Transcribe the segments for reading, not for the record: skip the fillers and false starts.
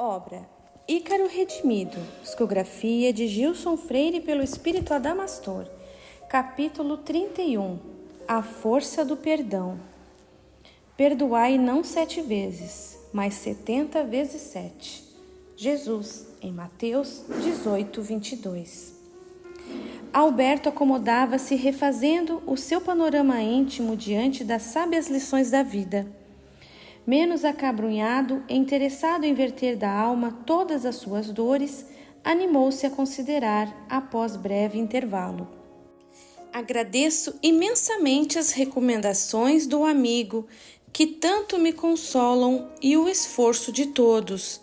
Obra Ícaro Redimido, psicografia de Gilson Freire pelo Espírito Adamastor. Capítulo 31. A força do perdão. Perdoai não 7 vezes, mas 70 vezes 7. Jesus, em Mateus 18, 22. Alberto acomodava-se refazendo o seu panorama íntimo diante das sábias lições da vida. Menos acabrunhado e interessado em verter da alma todas as suas dores, animou-se a considerar após breve intervalo. Agradeço imensamente as recomendações do amigo que tanto me consolam e o esforço de todos,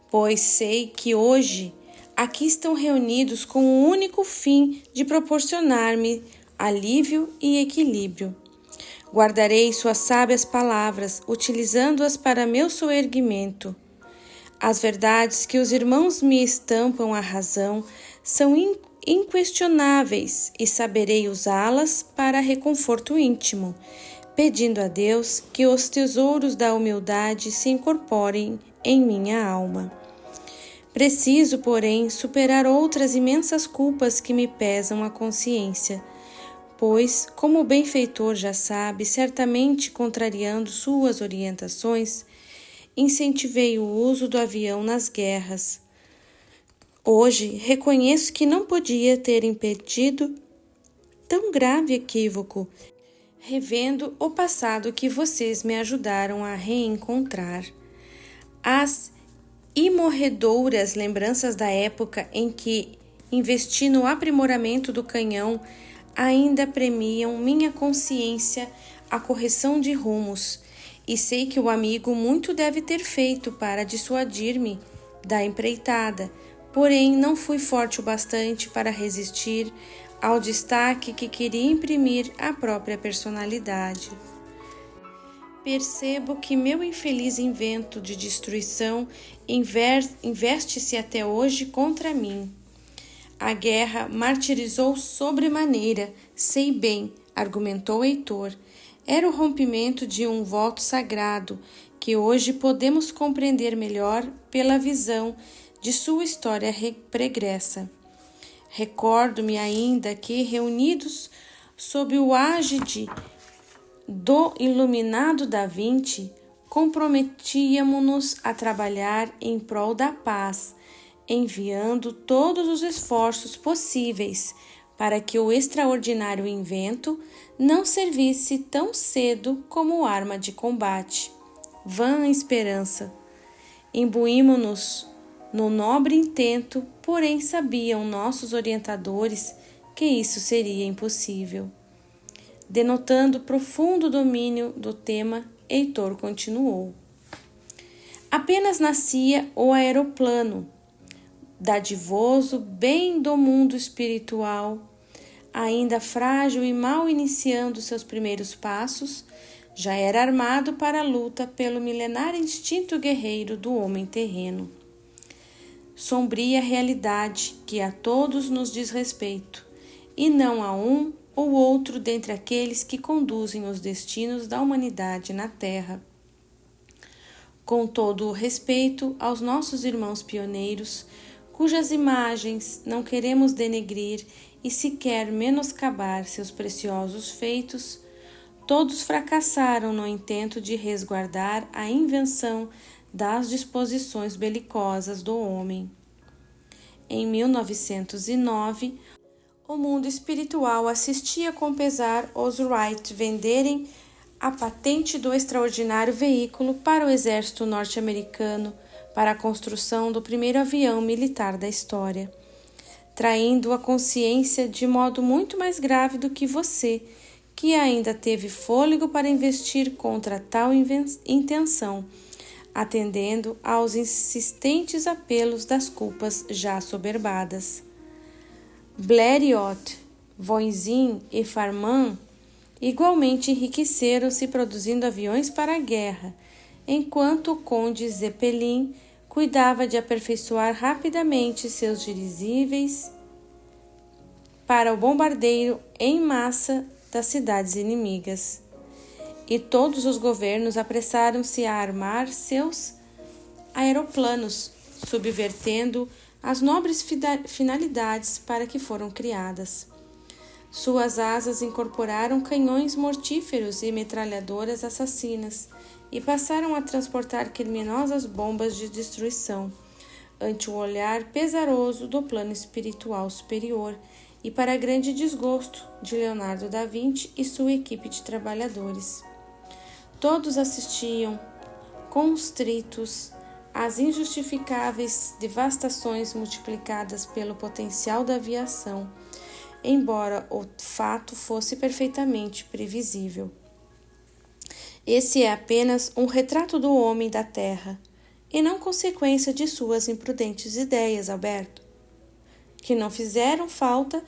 pois sei que hoje aqui estão reunidos com o único fim de proporcionar-me alívio e equilíbrio. Guardarei suas sábias palavras, utilizando-as para meu soerguimento. As verdades que os irmãos me estampam à razão são inquestionáveis e saberei usá-las para reconforto íntimo, pedindo a Deus que os tesouros da humildade se incorporem em minha alma. Preciso, porém, superar outras imensas culpas que me pesam a consciência, pois, como o benfeitor já sabe, certamente contrariando suas orientações, incentivei o uso do avião nas guerras. Hoje, reconheço que não podia ter impedido tão grave equívoco, revendo o passado que vocês me ajudaram a reencontrar. As imorredouras lembranças da época em que investi no aprimoramento do canhão ainda premiam minha consciência a correção de rumos, e sei que o amigo muito deve ter feito para dissuadir-me da empreitada, porém não fui forte o bastante para resistir ao destaque que queria imprimir à própria personalidade. Percebo que meu infeliz invento de destruição investe-se até hoje contra mim. A guerra martirizou sobremaneira, sei bem, argumentou Heitor. Era o rompimento de um voto sagrado, que hoje podemos compreender melhor pela visão de sua história pregressa. Recordo-me ainda que, reunidos sob o ágide do iluminado Da Vinci, comprometíamos-nos a trabalhar em prol da paz, enviando todos os esforços possíveis para que o extraordinário invento não servisse tão cedo como arma de combate. Vã esperança! Imbuímo-nos no nobre intento, porém sabiam nossos orientadores que isso seria impossível. Denotando profundo domínio do tema, Heitor continuou. Apenas nascia o aeroplano, dadivoso bem do mundo espiritual, ainda frágil e mal iniciando seus primeiros passos, já era armado para a luta pelo milenar instinto guerreiro do homem terreno. Sombria realidade que a todos nos diz respeito, e não a um ou outro dentre aqueles que conduzem os destinos da humanidade na Terra. Com todo o respeito aos nossos irmãos pioneiros, cujas imagens não queremos denegrir e sequer menoscabar seus preciosos feitos, todos fracassaram no intento de resguardar a invenção das disposições belicosas do homem. Em 1909, o mundo espiritual assistia com pesar os Wright venderem a patente do extraordinário veículo para o exército norte-americano, para a construção do primeiro avião militar da história, traindo a consciência de modo muito mais grave do que você, que ainda teve fôlego para investir contra tal intenção, atendendo aos insistentes apelos das culpas já assoberbadas. Blériot, Voisin e Farman igualmente enriqueceram-se produzindo aviões para a guerra, enquanto o conde Zeppelin cuidava de aperfeiçoar rapidamente seus dirigíveis para o bombardeio em massa das cidades inimigas. E todos os governos apressaram-se a armar seus aeroplanos, subvertendo as nobres finalidades para que foram criadas. Suas asas incorporaram canhões mortíferos e metralhadoras assassinas e passaram a transportar criminosas bombas de destruição ante o olhar pesaroso do plano espiritual superior e para grande desgosto de Leonardo da Vinci e sua equipe de trabalhadores. Todos assistiam, constritos, às injustificáveis devastações multiplicadas pelo potencial da aviação, embora o fato fosse perfeitamente previsível. Esse é apenas um retrato do homem da Terra, e não consequência de suas imprudentes ideias, Alberto, que não fizeram falta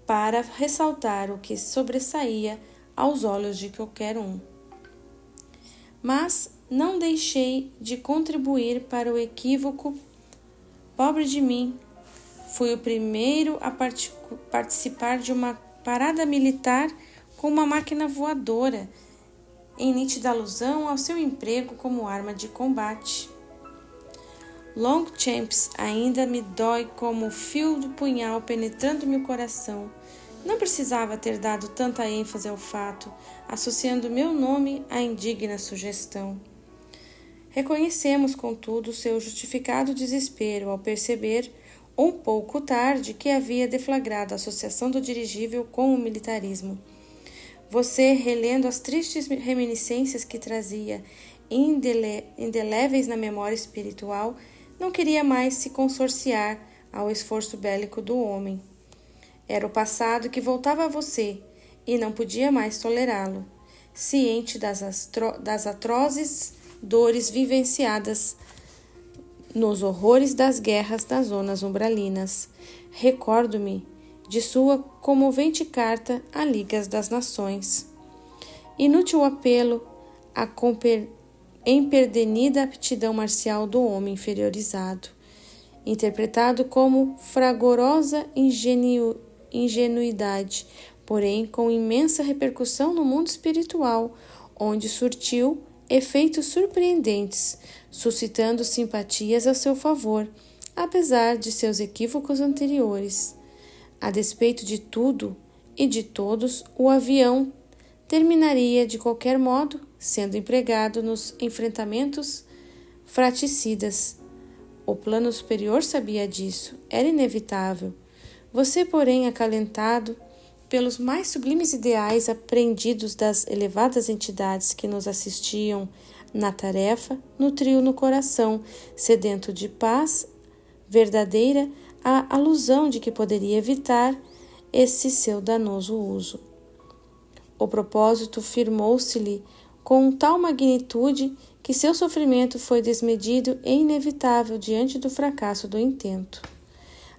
para ressaltar o que sobressaía aos olhos de qualquer um. Mas não deixei de contribuir para o equívoco. Pobre de mim, fui o primeiro a participar de uma parada militar com uma máquina voadora, em nítida alusão ao seu emprego como arma de combate. Longchamps ainda me dói como o fio de punhal penetrando meu coração. Não precisava ter dado tanta ênfase ao fato, associando meu nome à indigna sugestão. Reconhecemos, contudo, seu justificado desespero ao perceber, um pouco tarde, que havia deflagrado a associação do dirigível com o militarismo. Você, relendo as tristes reminiscências que trazia indeléveis na memória espiritual, não queria mais se consorciar ao esforço bélico do homem. Era o passado que voltava a você e não podia mais tolerá-lo, ciente das atrozes dores vivenciadas nos horrores das guerras das zonas umbralinas. Recordo-me de sua comovente carta à Liga das Nações. Inútil apelo à empedernicida aptidão marcial do homem inferiorizado, interpretado como fragorosa ingenuidade, porém com imensa repercussão no mundo espiritual, onde surtiu efeitos surpreendentes, suscitando simpatias a seu favor, apesar de seus equívocos anteriores. A despeito de tudo e de todos, o avião terminaria de qualquer modo sendo empregado nos enfrentamentos fraticidas. O plano superior sabia disso, era inevitável. Você, porém, acalentado pelos mais sublimes ideais aprendidos das elevadas entidades que nos assistiam na tarefa, nutriu no coração, sedento de paz verdadeira, a alusão de que poderia evitar esse seu danoso uso. O propósito firmou-se-lhe com tal magnitude que seu sofrimento foi desmedido e inevitável diante do fracasso do intento.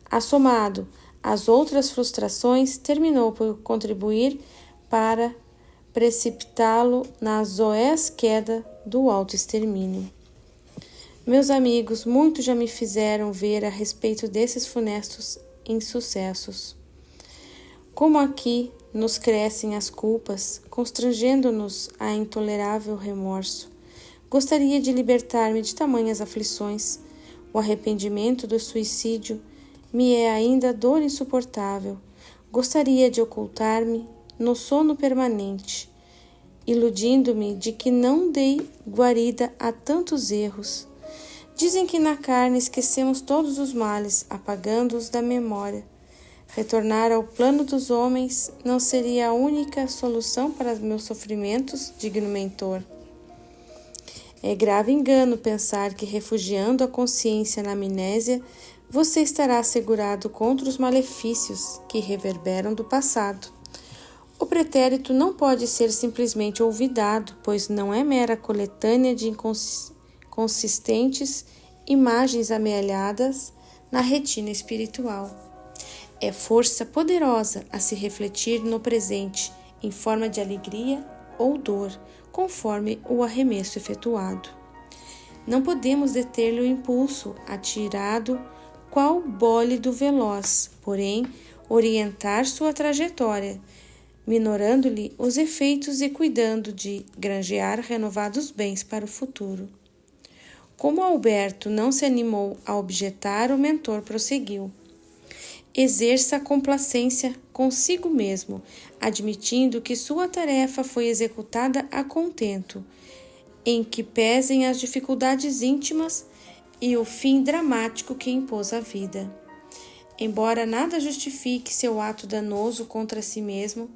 Assomado às outras frustrações, terminou por contribuir para precipitá-lo na zoés queda do autoextermínio. Meus amigos, muito já me fizeram ver a respeito desses funestos insucessos. Como aqui nos crescem as culpas, constrangendo-nos a intolerável remorso. Gostaria de libertar-me de tamanhas aflições. O arrependimento do suicídio me é ainda dor insuportável. Gostaria de ocultar-me no sono permanente, iludindo-me de que não dei guarida a tantos erros. Dizem que na carne esquecemos todos os males, apagando-os da memória. Retornar ao plano dos homens não seria a única solução para meus sofrimentos, digno mentor. É grave engano pensar que, refugiando a consciência na amnésia, você estará assegurado contra os malefícios que reverberam do passado. O pretérito não pode ser simplesmente olvidado, pois não é mera coletânea de inconsistentes imagens amealhadas na retina espiritual. É força poderosa a se refletir no presente, em forma de alegria ou dor, conforme o arremesso efetuado. Não podemos deter-lhe o impulso, atirado qual bólido veloz, porém, orientar sua trajetória, minorando-lhe os efeitos e cuidando de granjear renovados bens para o futuro. Como Alberto não se animou a objetar, o mentor prosseguiu. Exerça a complacência consigo mesmo, admitindo que sua tarefa foi executada a contento, em que pesem as dificuldades íntimas e o fim dramático que impôs a vida. Embora nada justifique seu ato danoso contra si mesmo,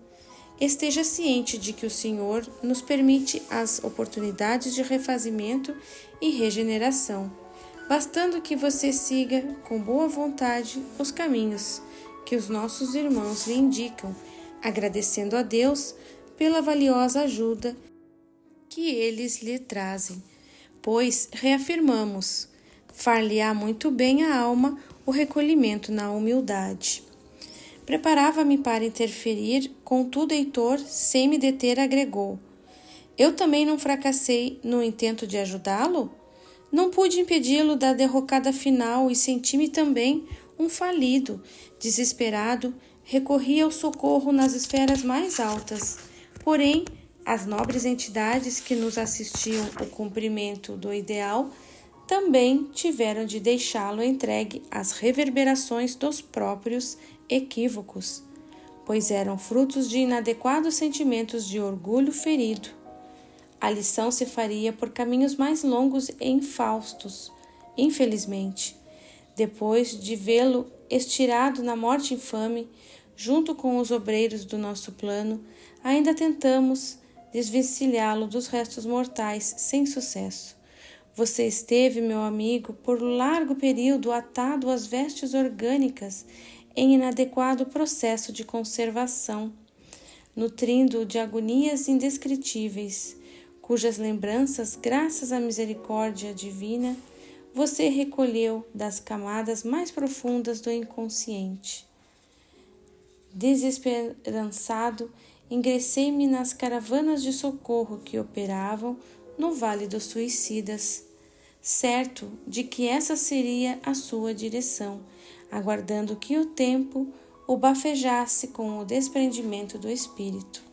esteja ciente de que o Senhor nos permite as oportunidades de refazimento e regeneração, bastando que você siga com boa vontade os caminhos que os nossos irmãos lhe indicam, agradecendo a Deus pela valiosa ajuda que eles lhe trazem, pois, reafirmamos, far-lhe-á muito bem à alma o recolhimento na humildade. Preparava-me para interferir, contudo Heitor, sem me deter, agregou. Eu também não fracassei no intento de ajudá-lo? Não pude impedi-lo da derrocada final e senti-me também um falido. Desesperado, recorri ao socorro nas esferas mais altas. Porém, as nobres entidades que nos assistiam ao cumprimento do ideal também tiveram de deixá-lo entregue às reverberações dos próprios equívocos, pois eram frutos de inadequados sentimentos de orgulho ferido. A lição se faria por caminhos mais longos e infaustos, infelizmente, depois de vê-lo estirado na morte infame, junto com os obreiros do nosso plano, ainda tentamos desvencilhá-lo dos restos mortais sem sucesso. Você esteve, meu amigo, por largo período atado às vestes orgânicas em inadequado processo de conservação, nutrindo-o de agonias indescritíveis, cujas lembranças, graças à misericórdia divina, você recolheu das camadas mais profundas do inconsciente. Desesperançado, ingressei-me nas caravanas de socorro que operavam no Vale dos Suicidas, certo de que essa seria a sua direção, aguardando que o tempo o bafejasse com o desprendimento do espírito.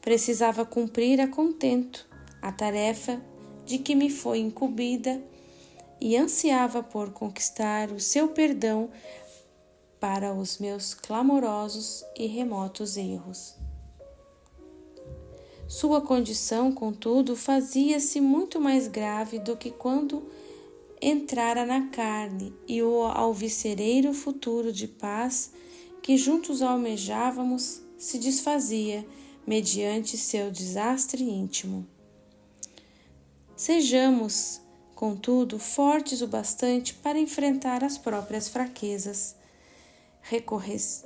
Precisava cumprir a contento a tarefa de que me foi incumbida e ansiava por conquistar o seu perdão para os meus clamorosos e remotos erros. Sua condição, contudo, fazia-se muito mais grave do que quando entrara na carne, e o alviscereiro futuro de paz que juntos almejávamos se desfazia mediante seu desastre íntimo. Sejamos, contudo, fortes o bastante para enfrentar as próprias fraquezas,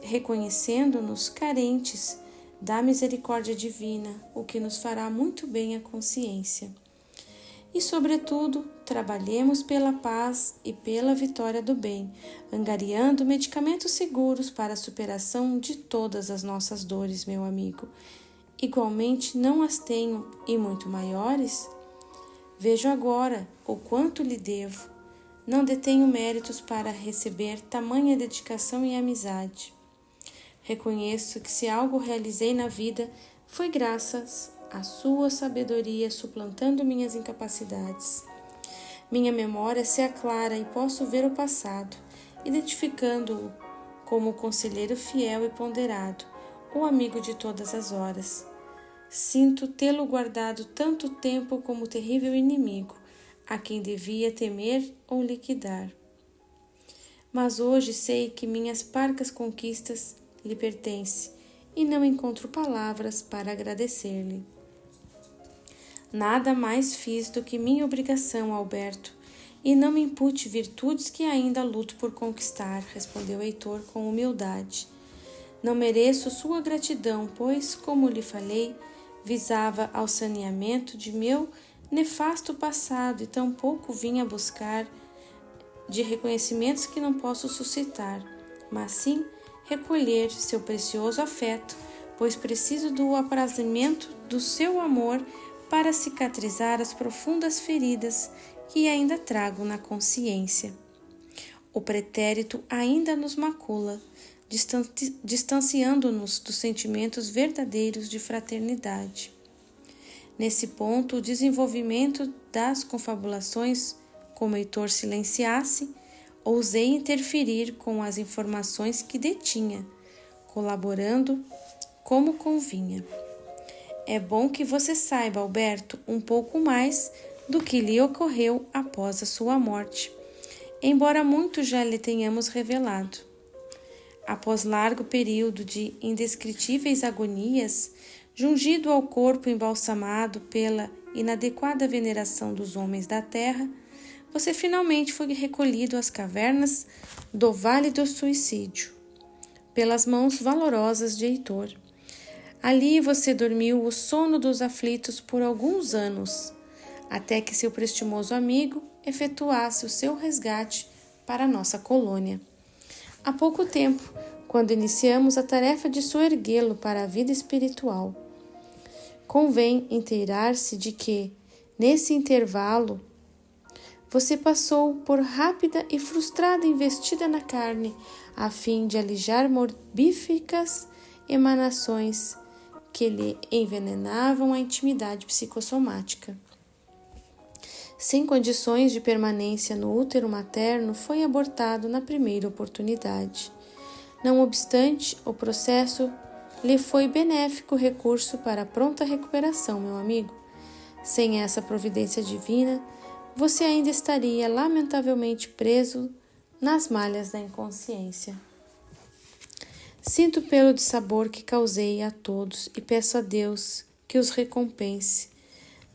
reconhecendo-nos carentes da misericórdia divina, o que nos fará muito bem à consciência. E, sobretudo, trabalhemos pela paz e pela vitória do bem, angariando medicamentos seguros para a superação de todas as nossas dores, meu amigo. Igualmente, não as tenho e muito maiores? Vejo agora o quanto lhe devo. Não detenho méritos para receber tamanha dedicação e amizade. Reconheço que se algo realizei na vida foi graças à sua sabedoria suplantando minhas incapacidades. Minha memória se aclara e posso ver o passado, identificando-o como o conselheiro fiel e ponderado, o amigo de todas as horas. Sinto tê-lo guardado tanto tempo como terrível inimigo, a quem devia temer ou liquidar. Mas hoje sei que minhas parcas conquistas lhe pertencem e não encontro palavras para agradecer-lhe. Nada mais fiz do que minha obrigação, Alberto, e não me impute virtudes que ainda luto por conquistar, respondeu Heitor com humildade. Não mereço sua gratidão, pois, como lhe falei, visava ao saneamento de meu nefasto passado e tampouco vinha buscar de reconhecimentos que não posso suscitar, mas sim recolher seu precioso afeto, pois preciso do aprazimento do seu amor para cicatrizar as profundas feridas que ainda trago na consciência. O pretérito ainda nos macula, distanciando-nos dos sentimentos verdadeiros de fraternidade. Nesse ponto, o desenvolvimento das confabulações como Heitor silenciasse, ousei interferir com as informações que detinha, colaborando como convinha. É bom que você saiba, Alberto, um pouco mais do que lhe ocorreu após a sua morte, embora muito já lhe tenhamos revelado. Após largo período de indescritíveis agonias, jungido ao corpo embalsamado pela inadequada veneração dos homens da terra, você finalmente foi recolhido às cavernas do Vale do Suicídio, pelas mãos valorosas de Heitor. Ali você dormiu o sono dos aflitos por alguns anos, até que seu prestimoso amigo efetuasse o seu resgate para a nossa colônia. Há pouco tempo, quando iniciamos a tarefa de soerguê-lo para a vida espiritual. Convém inteirar-se de que, nesse intervalo, você passou por rápida e frustrada investida na carne, a fim de alijar morbíficas emanações que lhe envenenavam a intimidade psicossomática. Sem condições de permanência no útero materno, foi abortado na primeira oportunidade. Não obstante, o processo lhe foi benéfico recurso para a pronta recuperação, meu amigo. Sem essa providência divina, você ainda estaria lamentavelmente preso nas malhas da inconsciência. Sinto o pelo de sabor que causei a todos e peço a Deus que os recompense.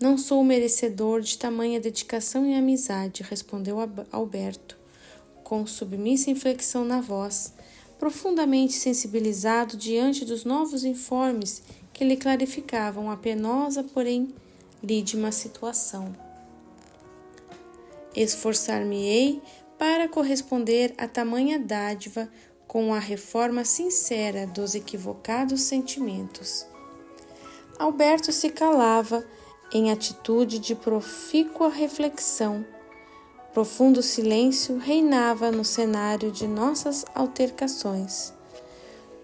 Não sou merecedor de tamanha dedicação e amizade, respondeu Alberto, com submissa inflexão na voz, profundamente sensibilizado diante dos novos informes que lhe clarificavam a penosa, porém lídima situação. Esforçar-me-ei para corresponder a tamanha dádiva com a reforma sincera dos equivocados sentimentos. Alberto se calava em atitude de profícua reflexão. Profundo silêncio reinava no cenário de nossas altercações.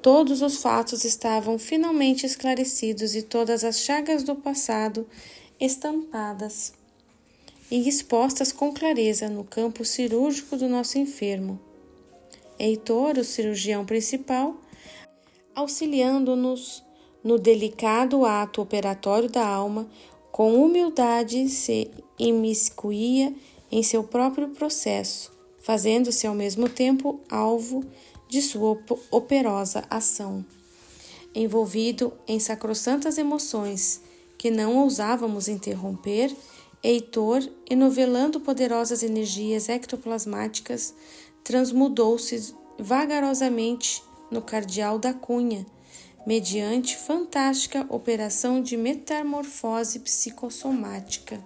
Todos os fatos estavam finalmente esclarecidos e todas as chagas do passado estampadas e expostas com clareza no campo cirúrgico do nosso enfermo. Heitor, o cirurgião principal, auxiliando-nos no delicado ato operatório da alma, com humildade se imiscuía em seu próprio processo, fazendo-se ao mesmo tempo alvo de sua operosa ação. Envolvido em sacrossantas emoções que não ousávamos interromper, Heitor, enovelando poderosas energias ectoplasmáticas, transmudou-se vagarosamente no cardeal da cunha, mediante fantástica operação de metamorfose psicossomática.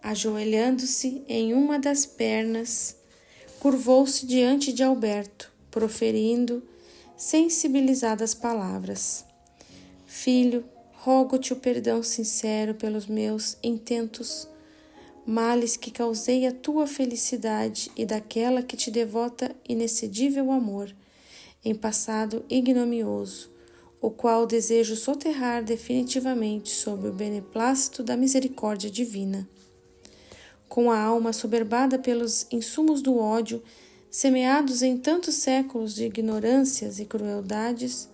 Ajoelhando-se em uma das pernas, curvou-se diante de Alberto, proferindo sensibilizadas palavras. Filho, rogo-te o perdão sincero pelos meus intentos, males que causei à tua felicidade e daquela que te devota inexcedível amor, em passado ignominioso, o qual desejo soterrar definitivamente sob o beneplácito da misericórdia divina. Com a alma soberbada pelos insumos do ódio, semeados em tantos séculos de ignorâncias e crueldades,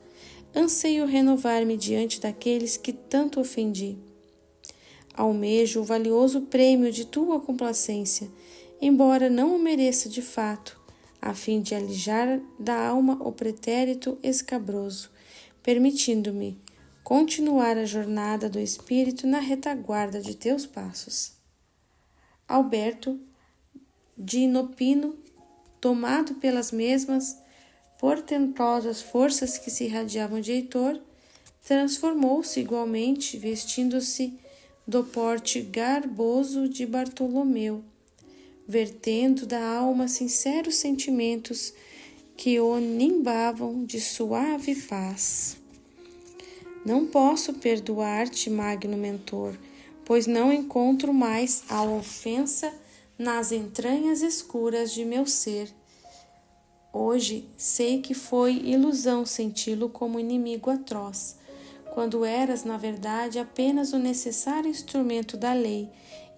anseio renovar-me diante daqueles que tanto ofendi. Almejo o valioso prêmio de tua complacência, embora não o mereça de fato, a fim de alijar da alma o pretérito escabroso, permitindo-me continuar a jornada do espírito na retaguarda de teus passos. Alberto, de inopino, tomado pelas mesmas portentosas forças que se irradiavam de Heitor, transformou-se igualmente, vestindo-se do porte garboso de Bartolomeu, vertendo da alma sinceros sentimentos que o nimbavam de suave paz. Não posso perdoar-te, magno mentor, pois não encontro mais a ofensa nas entranhas escuras de meu ser. Hoje sei que foi ilusão senti-lo como inimigo atroz, quando eras, na verdade, apenas o necessário instrumento da lei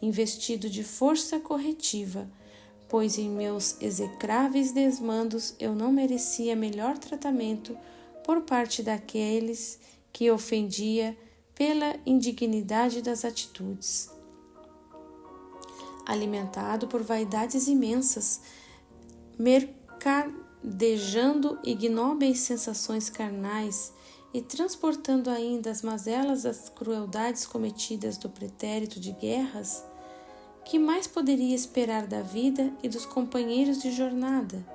investido de força corretiva, pois em meus execráveis desmandos eu não merecia melhor tratamento por parte daqueles que ofendia pela indignidade das atitudes. Alimentado por vaidades imensas, mercadejando ignóbeis sensações carnais e transportando ainda as mazelas das crueldades cometidas do pretérito de guerras, que mais poderia esperar da vida e dos companheiros de jornada?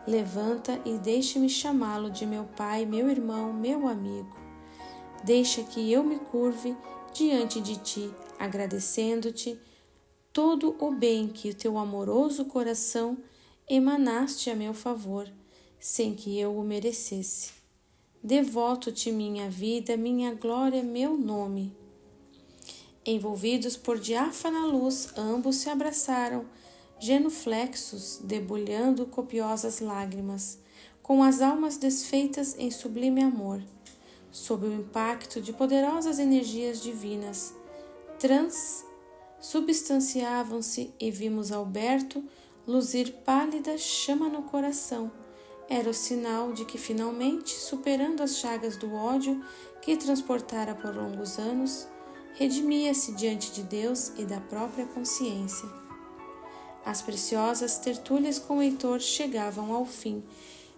Levanta e deixe-me chamá-lo de meu pai, meu irmão, meu amigo. Deixa que eu me curve diante de ti, agradecendo-te todo o bem que o teu amoroso coração emanaste a meu favor, sem que eu o merecesse. Devoto-te minha vida, minha glória, meu nome. Envolvidos por diáfana luz, ambos se abraçaram, genuflexos, debulhando copiosas lágrimas, com as almas desfeitas em sublime amor, sob o impacto de poderosas energias divinas. Substanciavam-se e vimos Alberto luzir pálida chama no coração. Era o sinal de que finalmente, superando as chagas do ódio que transportara por longos anos, redimia-se diante de Deus e da própria consciência. As preciosas tertúlias com Heitor chegavam ao fim,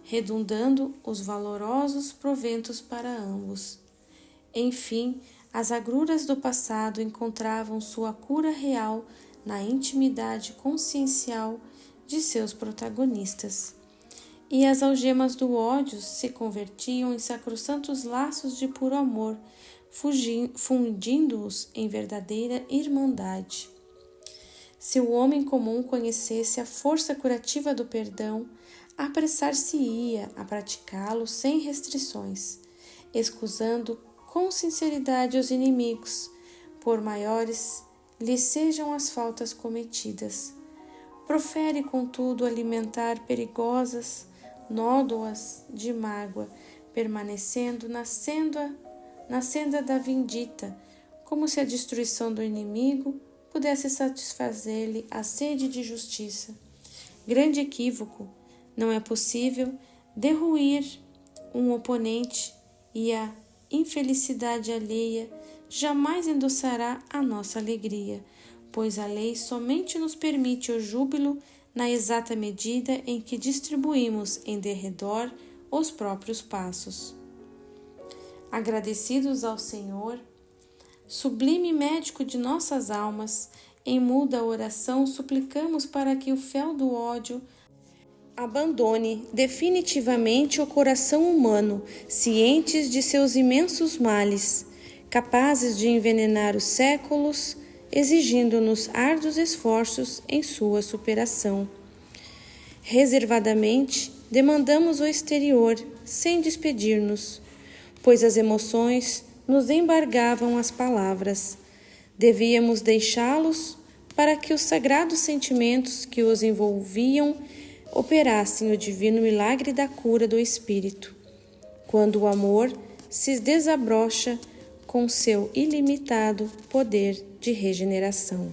redundando os valorosos proventos para ambos. Enfim, as agruras do passado encontravam sua cura real na intimidade consciencial de seus protagonistas, e as algemas do ódio se convertiam em sacrossantos laços de puro amor, fundindo-os em verdadeira irmandade. Se o homem comum conhecesse a força curativa do perdão, apressar-se-ia a praticá-lo sem restrições, excusando com sinceridade os inimigos, por maiores lhes sejam as faltas cometidas. Profere, contudo, alimentar perigosas nódoas de mágoa, permanecendo na senda da vindita, como se a destruição do inimigo pudesse satisfazer-lhe a sede de justiça. Grande equívoco! Não é possível derruir um oponente, e a infelicidade alheia jamais endossará a nossa alegria, pois a lei somente nos permite o júbilo na exata medida em que distribuímos em derredor os próprios passos. Agradecidos ao Senhor, sublime médico de nossas almas, em muda oração suplicamos para que o fel do ódio abandone definitivamente o coração humano, cientes de seus imensos males, capazes de envenenar os séculos, exigindo-nos árduos esforços em sua superação. Reservadamente, demandamos o exterior, sem despedir-nos, pois as emoções nos embargavam as palavras. Devíamos deixá-los para que os sagrados sentimentos que os envolviam operassem o divino milagre da cura do espírito, quando o amor se desabrocha com seu ilimitado poder de regeneração.